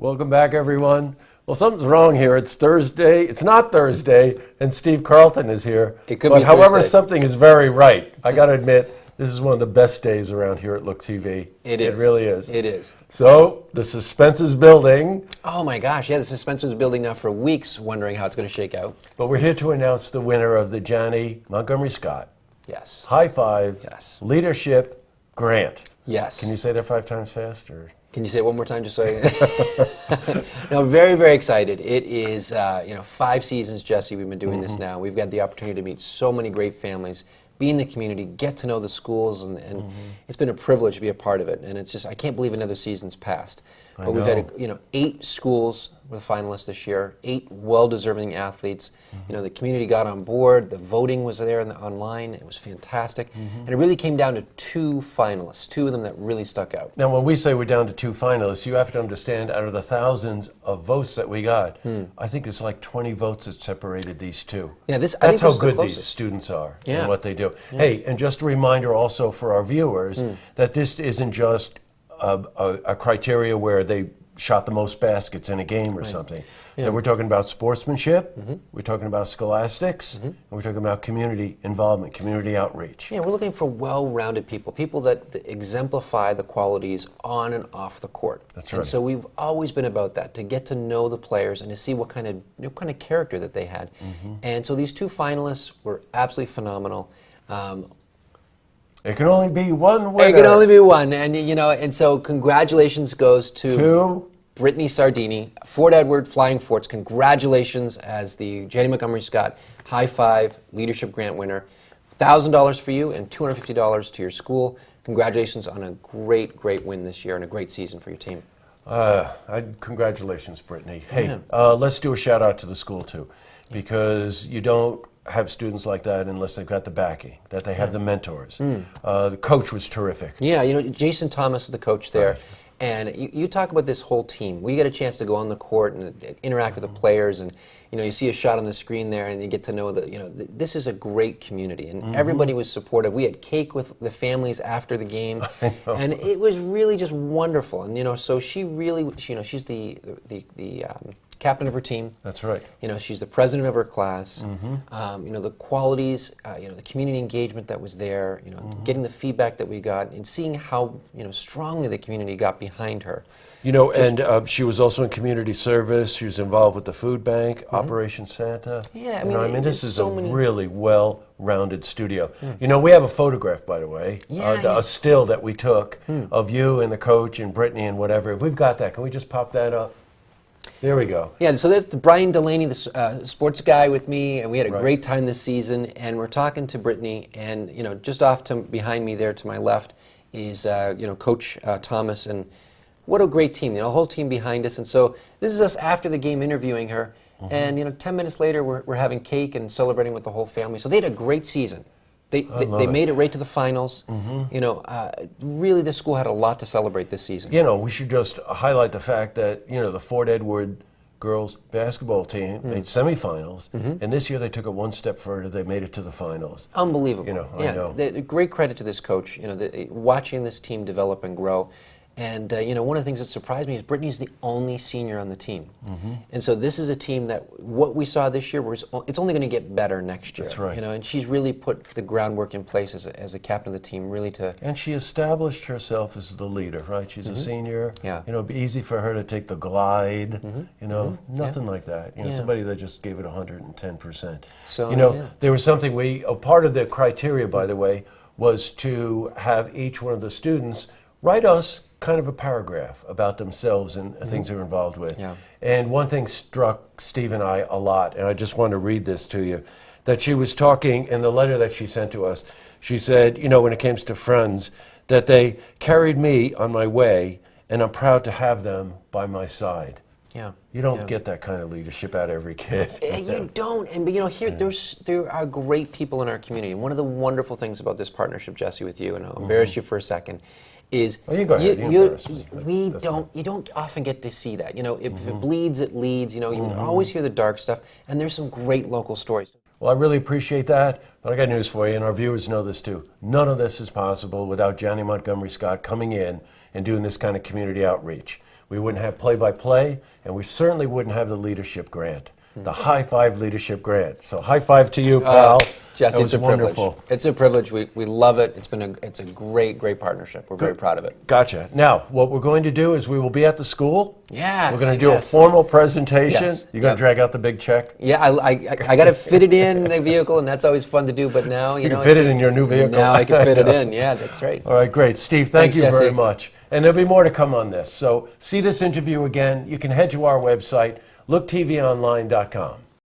Welcome back, everyone. Well, something's wrong here. It's Thursday. It's not Thursday, and Steve Carlton is here. It could but be however, Thursday. something is very right. I got to admit, this is one of the best days around here at Look TV. It is. It really is. It is. So, the suspense is building. Oh my gosh, yeah, the suspense was building now for weeks, wondering how it's going to shake out. But we're here to announce the winner of the Johnny Montgomery Scott Yes. High Five Yes. Leadership Grant. Yes. Can you say that 5 times fast? Or? Can you say it one more time just so I... No, very, very excited. It is, 5 seasons, Jesse, we've been doing this now. We've had the opportunity to meet so many great families, be in the community, get to know the schools, and it's been a privilege to be a part of it. And it's just, I can't believe another season's passed. But we've had, 8 schools were finalists this year, 8 well-deserving athletes. The community got on board, the voting was there online, it was fantastic. And it really came down to 2 finalists, 2 of them that really stuck out. Now, when we say we're down to 2 finalists, you have to understand, out of the thousands of votes that we got, I think it's like 20 votes that separated these 2. Yeah, That's how good these students are Yeah. and what they do. Yeah. Hey, and just a reminder also for our viewers that this isn't just a criteria where they shot the most baskets in a game or something. Yeah. That we're talking about sportsmanship, we're talking about scholastics, and we're talking about community involvement, community outreach. Yeah, we're looking for well-rounded people that exemplify the qualities on and off the court. That's right. And so we've always been about that, to get to know the players and to see what kind of character that they had. And so these 2 finalists were absolutely phenomenal. It can only be one winner. It can only be one, and so congratulations goes to Brittany Sardini, Fort Edward Flying Forts. Congratulations as the Johnny Montgomery Scott High Five Leadership Grant winner. $1,000 for you and $250 to your school. Congratulations on a great, great win this year and a great season for your team. Congratulations, Brittany. Hey, let's do a shout out to the school too, because you don't have students like that unless they've got the backing, that they have the mentors. The coach was terrific. Yeah, Jason Thomas is the coach there. Right. And you talk about this whole team. We get a chance to go on the court and interact with the players, and you see a shot on the screen there, and you get to know that this is a great community, and everybody was supportive. We had cake with the families after the game, and it was really just wonderful. And so she really, she's the captain of her team. That's right. She's the president of her class. The qualities, the community engagement that was there, getting the feedback that we got and seeing how, strongly the community got behind her. And she was also in community service. She was involved with the food bank, Operation Santa. Yeah, this is a really well-rounded studio. We have a photograph, by the way, a still that we took of you and the coach and Brittany and whatever. If we've got that, can we just pop that up? There we go. Yeah, so there's Brian Delaney, the sports guy with me, and we had a great time this season. And we're talking to Brittany, and just off behind me there to my left is Coach Thomas, and what a great team. The whole team behind us. And so this is us after the game interviewing her, and 10 minutes later we're having cake and celebrating with the whole family. So they had a great season. They made it right to the finals. Really, the school had a lot to celebrate this season. We should just highlight the fact that, the Fort Edward girls basketball team made semifinals, and this year they took it one step further. They made it to the finals. Unbelievable. I know. Great credit to this coach, watching this team develop and grow. And, one of the things that surprised me is Brittany's the only senior on the team. And so this is a team that what we saw this year, it's only going to get better next year. That's right. And she's really put the groundwork in place as a captain of the team, really to... And she established herself as the leader, right? She's a senior. Yeah. It'd be easy for her to take the glide, nothing like that. Somebody that just gave it 110%. So, there was something part of the criteria, by the way, was to have each one of the students write us kind of a paragraph about themselves and things they're involved with. Yeah. And one thing struck Steve and I a lot, and I just want to read this to you, that she was talking in the letter that she sent to us. She said, when it comes to friends, that they carried me on my way, and I'm proud to have them by my side. Yeah. You don't get that kind of leadership out of every kid. You don't. And here there are great people in our community. One of the wonderful things about this partnership, Jesse, with you, and I'll embarrass you for a second, is you don't often get to see that. If it bleeds, it leads. You always hear the dark stuff, and there's some great local stories. Well, I really appreciate that, but I got news for you, and our viewers know this too. None of this is possible without Johnny Montgomery Scott coming in and doing this kind of community outreach. We wouldn't have play-by-play, and we certainly wouldn't have the leadership grant, the High Five Leadership Grant. So high five to you, pal. Jesse, that it's was a privilege. wonderful. It's a privilege. We love it. It's a great partnership. We're very proud of it. Gotcha. Now, what we're going to do is we will be at the school. Yes, We're going to do a formal presentation. Yes. You're going Yep. to drag out the big check. Yeah, I got to fit it in the vehicle, and that's always fun to do. But now, You can fit it in your new vehicle. Now I can fit it in. Yeah, that's right. All right, great. Steve, thank Thanks, you very Jesse. much. And there'll be more to come on this. So see this interview again. You can head to our website, looktvonline.com.